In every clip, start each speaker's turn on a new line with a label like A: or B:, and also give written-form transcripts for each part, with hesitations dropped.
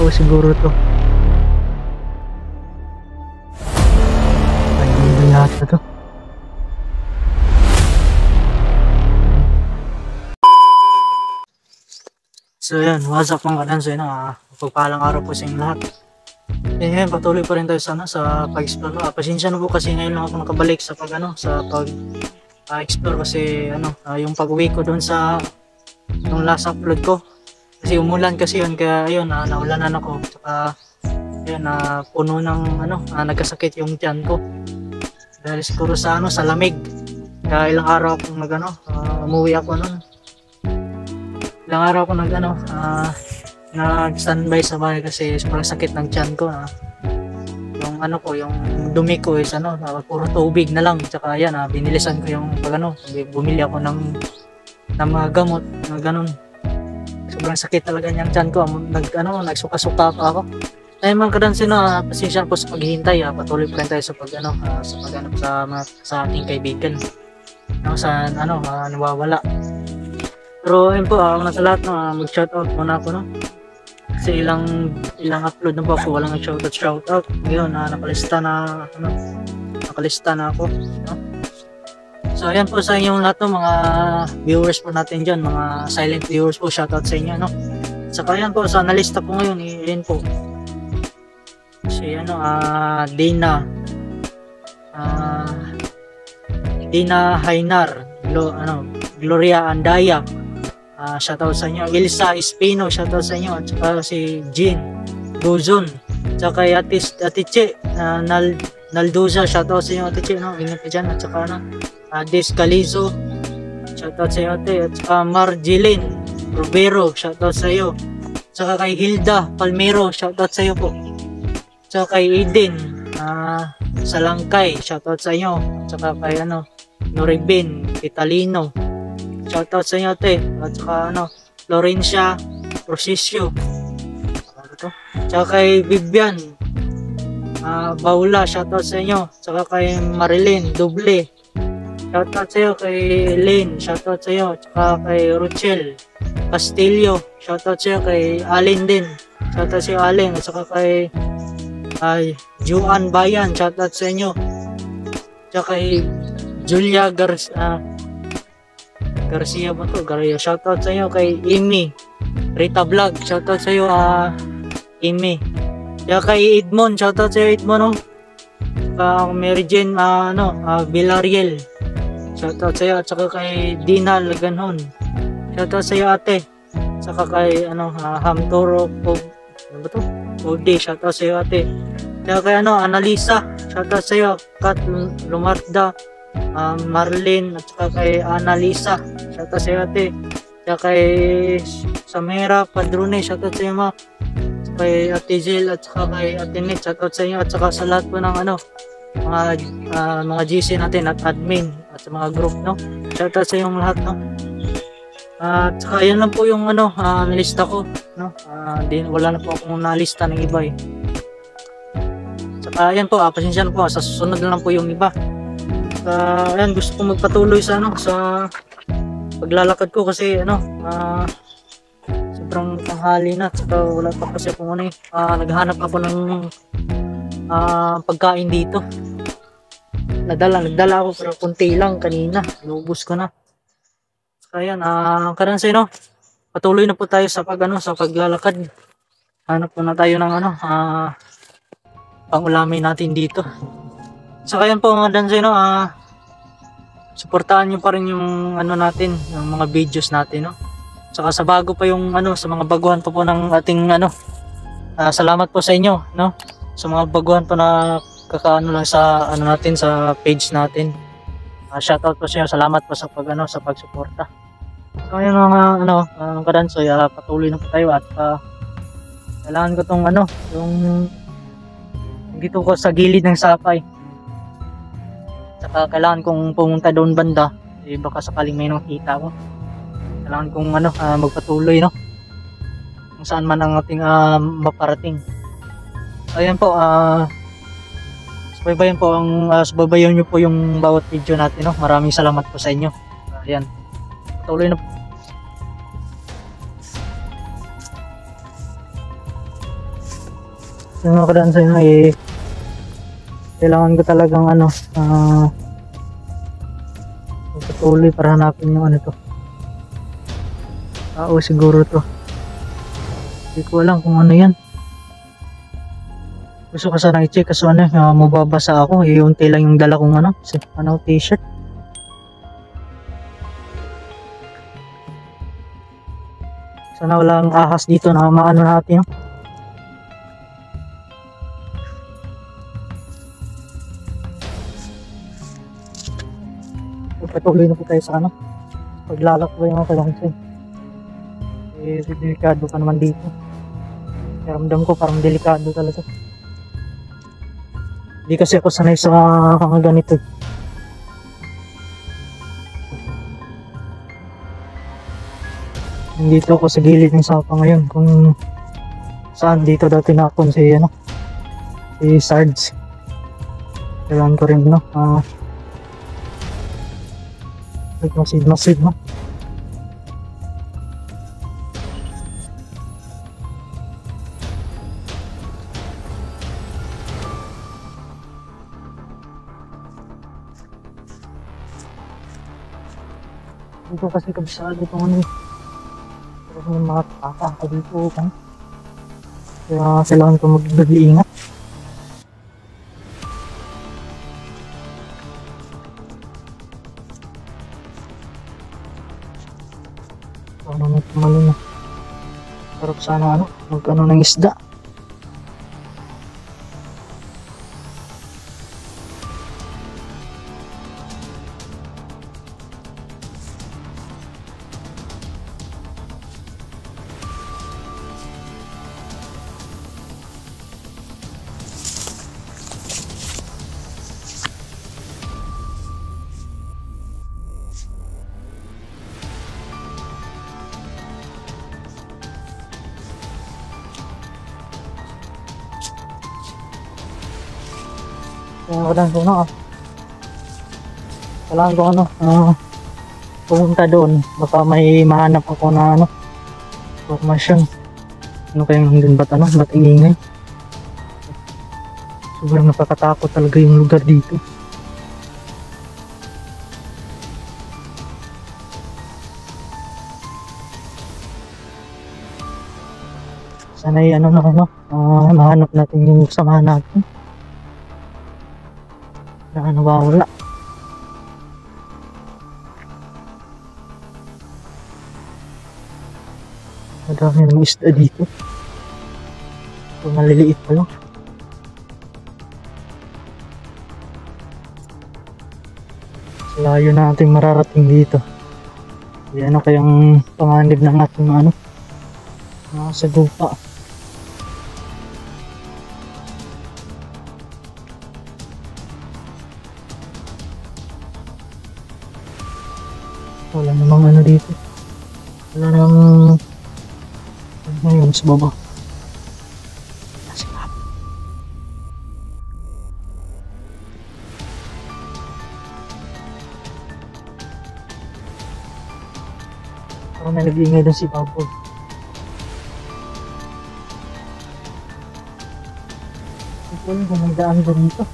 A: po siguro to. Ay, hindi yata to. So yan, what's up mga kadanso yun, pagpalang araw po sa inyong lahat. Ngayon, patuloy pa rin tayo sa pag-explore. Pasensya na po kasi ngayon lang ako nakabalik sa pag-explore kasi yung pag-uwi ko doon sa yung last upload ko. Kasi umulan kasi yun, kaya ayun, naulanan ako. Tsaka ayun, puno ng nagkasakit yung tiyan ko. Dahil siguro sa lamig. Kaya ilang araw akong umuwi ako noon. Ilang araw ako nag-standby sa bahay kasi sobrang sakit ng tiyan ko. Yung dumi ko is puro tubig na lang. Tsaka yan, binilisan ko yung bumili ako ng mga gamot na ganun. Sobrang sakit talaga niyang tiyan ko. Nagsuka-suka pa ako. Ay mga kadansin, pasensya po sa paghihintay. Patuloy pa rin tayo sa ating kaibigan. Nawawala. Pero ayun po, nasa lahat mag-shoutout muna ako, no? Kasi ilang upload na po ako, walang shoutout. Ngayon, nakalista na ako, no? So ayan po sa inyong lahat, mga viewers po natin dyan, mga silent viewers po, shoutout sa inyo, no? Saka ayan po, sa nalista po ngayon, ayan po. Si Dina Hainar, Gloria Andaya, shoutout sa inyo. Ilsa Espino, shoutout sa inyo. At saka si Jean Guzon, at saka Ate Che Nalduza, shoutout sa inyo Ate Che, no? Ingat ka dyan. At saka Des Calizo, shoutout sa inyo Ate. At saka Marjeline Rubero, shoutout sa iyo. At saka kay Hilda Palmero, shoutout sa iyo po. At saka kay Eden Salangkay, shoutout sa inyo. At saka kay Noribin Italino, shoutout sa inyo Ate. At saka Florencia Procesio, at saka kay Vivian Baula, shoutout sa inyo. At saka kay Marilyn Doble, shoutout sa iyo. Kay Lynn, shoutout sa iyo. At saka kay Rochelle Castillo, shoutout sa iyo. Kay Allen din, shoutout sa iyo Allen. At saka kay Juan Bayan, shoutout sa inyo. At saka kay Julia Garcia ba to? Shoutout sa iyo. Kay Amy Rita Vlog, shoutout sa iyo Amy. Kaya kay Edmond, shoutout sa iyo Edmond, no? Mary Jane Villarreal, shoutout sa iyo. At saka kay Dina Laganhon, shoutout sa iyo Ate. At saka kay Hamtoro Ode, shoutout sa iyo Ate. Kaya kay Analisa, shoutout sa iyo. Kat Lumarda, Marlene, at saka kay Analisa, shoutout sa iyo Ate. Kaya kay Samira Padrone, shoutout sa iyo ma. Kay Ate Jill, at saka kay Ate Net, shoutout sa inyo. At saka sa lahat po ng mga GC natin at admin at sa mga group, no? Shoutout sa inyong lahat, no? At saka yan lang po yung nalista ko, no? Wala na po akong nalista ng iba Saka yan po, pasensya na po, sa susunod na lang po yung iba. Ayan, gusto kong magpatuloy sa paglalakad ko kasi sobrang tanghali na. Saka wala pa kasi akong naghanap ako ng pagkain dito. Nagdala ako pero kunti lang kanina, naubos ko na. Saka yan, karansi, no? Patuloy na po tayo sa paglalakad. Hanap po na tayo ng pang-ulamin natin dito. Saka yan po mga danse, no? Suportahan nyo pa rin yung natin, yung mga videos natin, no? Saka sa bago pa yung sa mga baguhan pa po ng ating salamat po sa inyo, no? Sa mga baguhan pa na lang sa natin, sa page natin. Shoutout po sa inyo, salamat po sa sa pagsuporta. So yung mga kadansoy, patuloy na po tayo at kailangan ko tong yung dito ko sa gilid ng sapay. Saka kailangan kong pumunta doon banda, baka sakaling may nakita ko. Kailangan kong magpatuloy, no? Kung saan man ang ating maparating. Ayan po, subaybayan nyo po yung bawat video natin, no? Maraming salamat po sa inyo. Ayan, patuloy na po. Yung nakadaan sa inyo eh, kailangan ko talagang ano, patuloy para hanapin yung ano to. Tao siguro to. Hindi ko alam kung ano yan. Gusto ko sana i-check kaso ano, mababasa ako. Iunti lang yung dala kong ano, t-shirt. Sana walang ahas dito na maano natin. Patuloy na po tayo sa ano. Paglalakbay ng kalangsin. Eh, delikado pa naman dito. Ramdam ko parang delikado talaga. Hindi kasi ako sanay sa ganito. Nandito ako sa gilid ng sapa ngayon kung saan dito dati nakon si Sarge. Kailangan ko rin masid no. Dito kasi kabisado itong ano eh. Pero may mga taka dito kan. Kaya kailangan ko mag-iingat. Ano may tumalo na. Sarap sana magkano ng isda. Kailangan ko pumunta doon baka may mahanap ako na formasyon. Ano kayang hanggang ba't ingay. Sobrang nakakatakot talaga yung lugar dito. Sana'y mahanap natin yung samahan natin na nawawala. Madami ng isda dito. Ito maliliit pa lang. Layo natin mararating dito. Ano kayang panganib ng ating sa lupa. Wala namang dito. Wala namang ngayon sa baba. Parang may nag-iingay doon si Baboy. Ito yung may daan doon dito.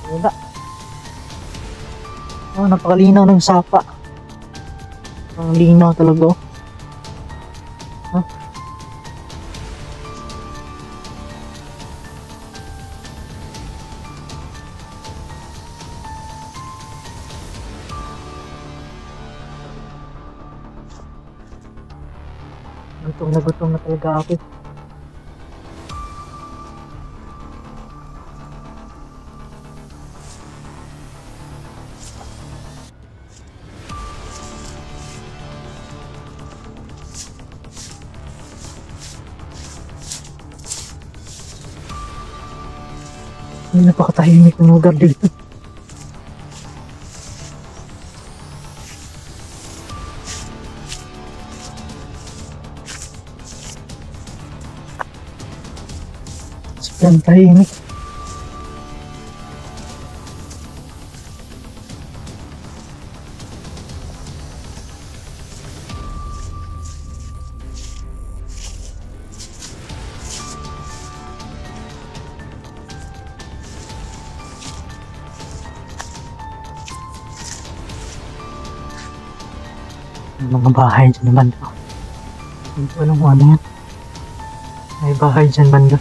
A: Wala. Napakalinaw ng sapa. Ang linaw talaga. Gutom na talaga ako. Napakatahimik ng lugar dito. Sobrang tahimik. May mga bahay dyan banda. Hindi ko alam kung ano yan. May bahay dyan banda.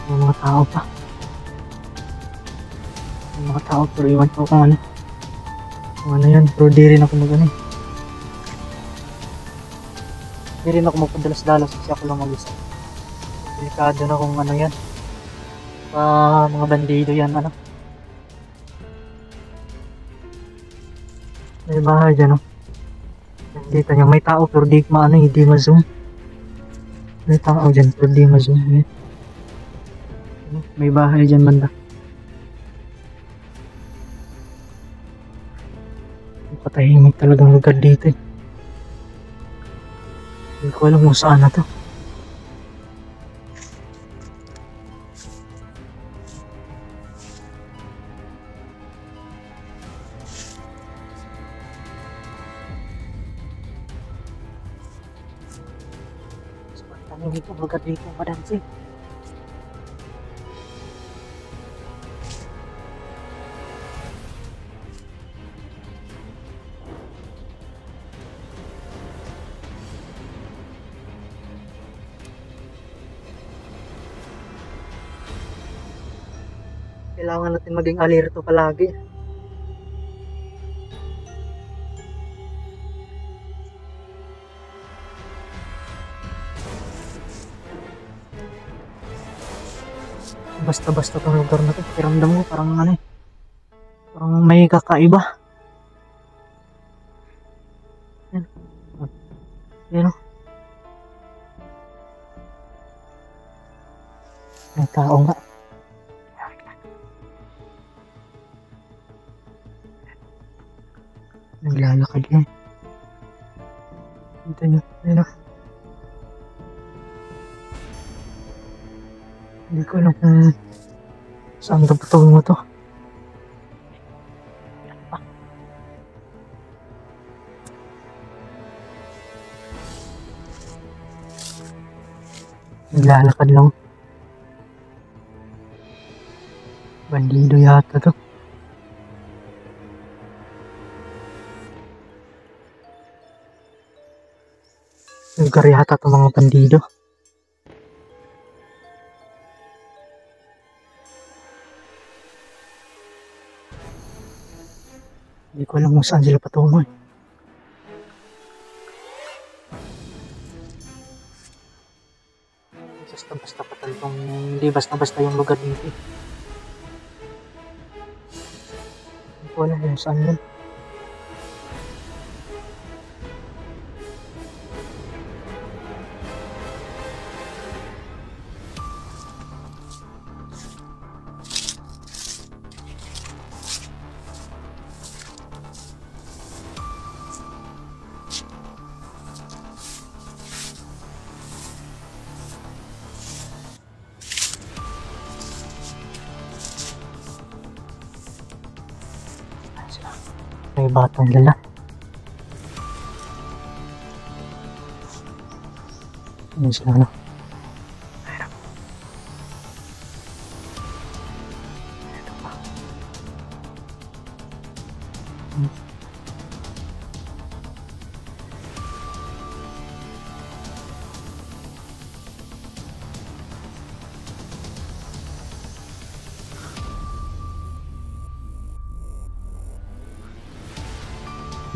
A: May mga tao pa. May mga tao pero iwan ko kung ano. Kung ano yan. Pero di rin ako mag-ano. Di rin ako magpadalas-dalas kasi ako lang mag-isa. Delikado na kung ano yan. Mga bandido yan ano. May bahay dyan oh. Nakikita nyo, may tao pero di maano, hindi ma-zoom. May tao dyan pero di ma-zoom. May bahay dyan banda. Patahimik talagang lugar dito eh. Hindi ko alam kung saan na to. Hindi ko lugar dito, madansi. Kailangan natin maging alerto palagi. Basta-basta tong lugar na to. Pakiramdam mo parang ano eh. Parang may kakaiba. Yan. Yan o. May tao nga. Naglalakad lang. Ito nyo. Yan o. Hindi ko alam kung saan patawin mo to. Naglalakad lang. Bandido yata to. Lugar yata to mga bandido. Hindi ko alam kung saan sila patungo eh. Basta-basta pa talagang hindi basta-basta yung lugar dito eh. Hindi ko alam kung saan yun. May batang dala. Yan sila ano. Ito pa.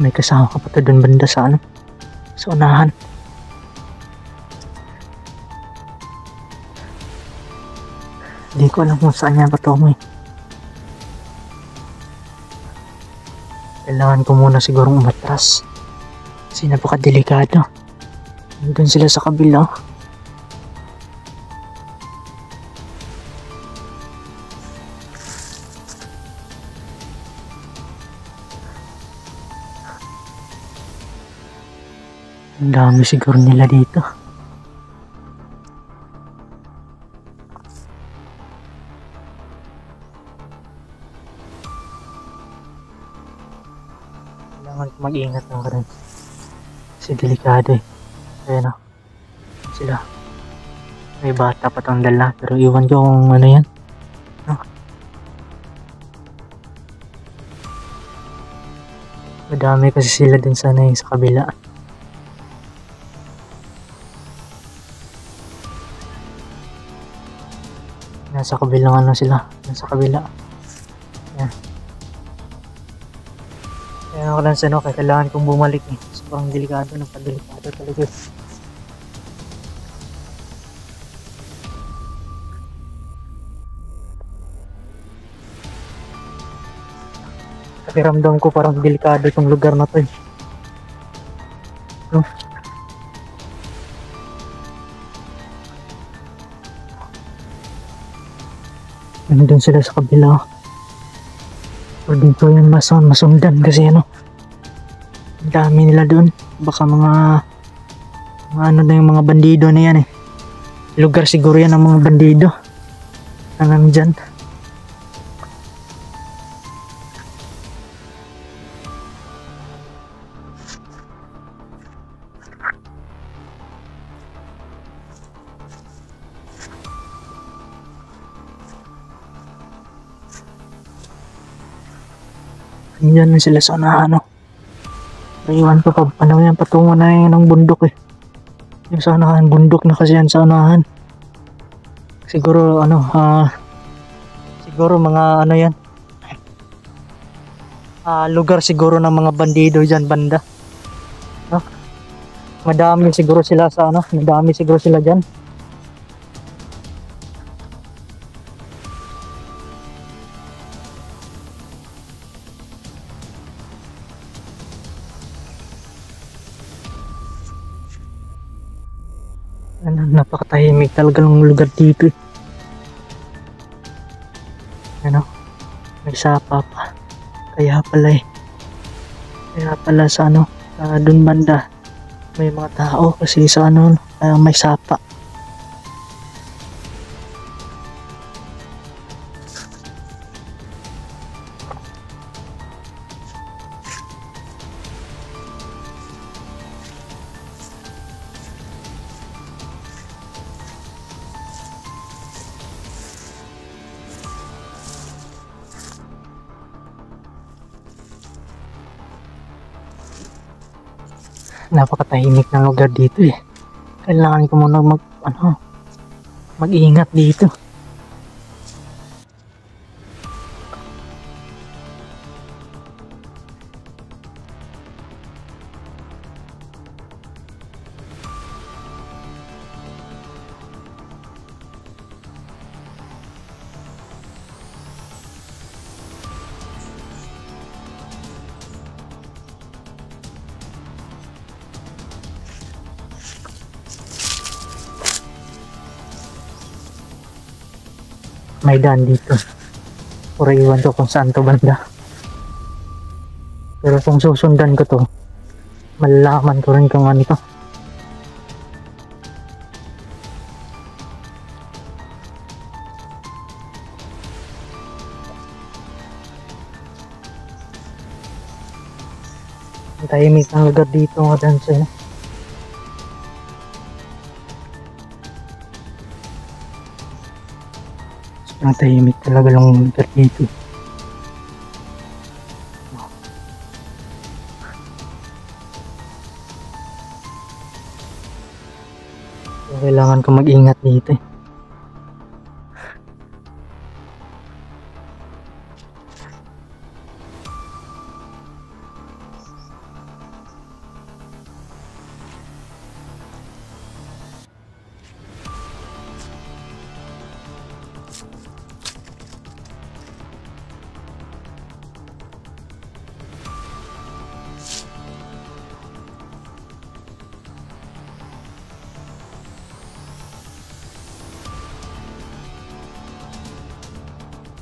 A: May kasama ka pa to dun banda sa ano, sa unahan. Hindi ko alam kung saan niya patungo eh. Kailangan ko muna sigurong umatras kasi napakadelikado. Nandun sila sa kabila. Ang dami siguro nila dito. Kailangan mag-ingat lang ka rin. Kasi delikado eh. Ayan o. Sila. May bata pa tong dala. Pero iwan ko kung ano yan. No? Madami kasi sila dun sana yung sa kabila. Nasa kabilang ano sila. Nasa kabila. Yan. Kaya ako lang sa ano, kaya kailangan kong bumalik eh. Sobrang delikado, napadelikado talaga. Pakiramdam ko parang delikado itong lugar na to eh. No? Nandun sila sa kabila. O dito yung masundan kasi ano. Ang dami nila doon. Baka mga ano na yung mga bandido na yan eh. Lugar siguro yan ng mga bandido. Na nandyan. Yan na sila sa unahan, no. Iwan ko pa, ano yan, patungo na yan ng bundok eh. Yung sa unahan, bundok na kasi yan sa unahan. Siguro, ano, siguro mga ano yan. Lugar siguro ng mga bandido dyan, banda. No? Madami siguro sila sa ano, madami siguro sila dyan. Ano, napakatahimik talaga ng lugar dito eh. Ano, may sapa pa. Kaya pala eh. Kaya pala sa ano, dun banda may mga tao kasi sa ano, may sapa. Napakatahimik ng lugar dito eh. Kailangan ko muna mag-ingat dito. May daan dito. Pero iwan ko kung saan to banda. Pero kung susundan ko to, malalaman ko rin kung ano to. Ang tahimik ng lugar dito mga dancer. Ang tahimik talaga ng lugar dito. So, kailangan ko mag-ingat dito eh.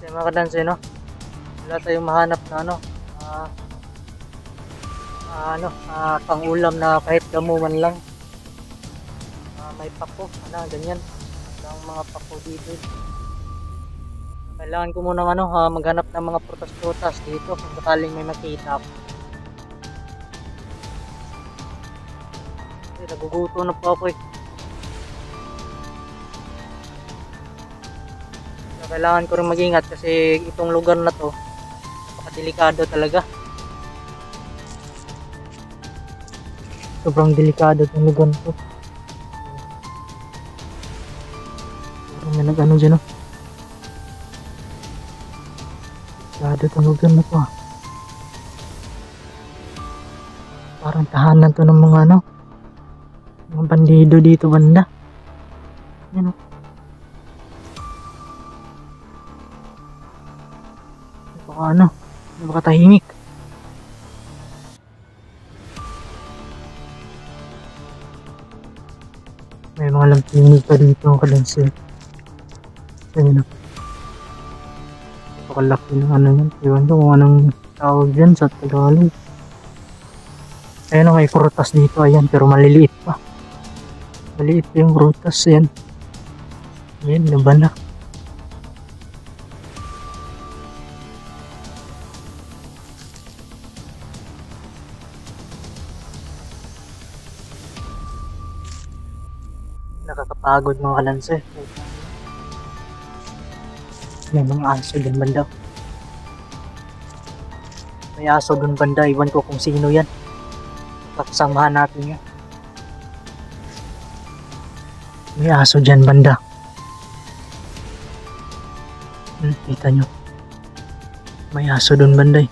A: Kaya mga kadanse, no? Wala tayong mahanap na pang-ulam na kahit damo man lang. May pako, ganyan. Walang mga pako dito. Kailangan ko muna maghanap ng mga prutas-prutas dito kung sakaling may makita. Nagugutom na po ako eh. Kailangan ko rin mag-ingat kasi itong lugar na to napakadelikado talaga. Sobrang delikado itong lugar na to. May nag-ano dyan, no? Masyado tunugan na to ah. Parang tahanan to ng mga ano, mga bandido dito banda. Yan o. Baka ano, baka tahimik. May mga lampinig pa dito ang kalansin. Ayun o. Napakalaki ng ano yan. Iwan ko kung anong tawag dyan sa Tagalog. Ayun o, may prutas dito. Ayan, pero maliliit pa. Maliit pa yung prutas. Ayan. Ayan, laban na. Nakakapagod mga kalanse. May mga aso dun banda. May aso dun banda. Iwan ko kung sino yan. Kasamahan natin yan. May aso dyan banda. Kita nyo. May aso dun banda eh.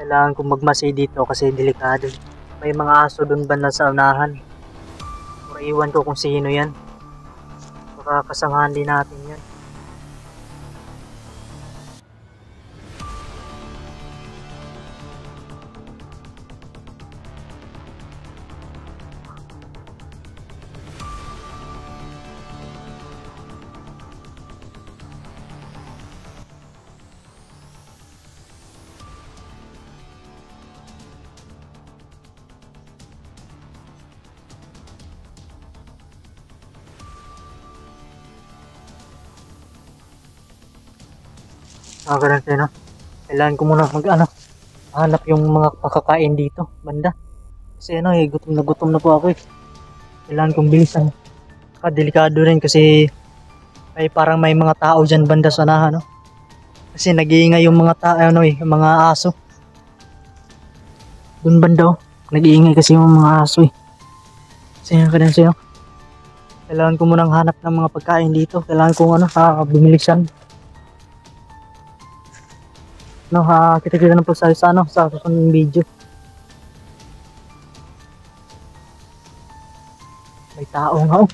A: Kailangan kong magmasay dito kasi delikado. May mga aso dun banda sa unahan. Pero iwan ko kung sino yan. Baka kasangahan din natin yan. Ganun tayo, no? Kailangan ko muna hanap yung mga pakakain dito, banda. Kasi gutom na po ako eh. Kailangan kong bilisan. Delikado rin kasi parang may mga tao dyan banda sa unahan, no? Kasi nag-iingay yung mga tao, yung mga aso. Dun banda, oh. Nag-iingay kasi yung mga aso eh. Kasi sa'yo. Kailangan ko munang hanap ng mga pagkain dito. Kailangan kong bumilisan. Kita-kita na po sa susunod video. May tao nga oh.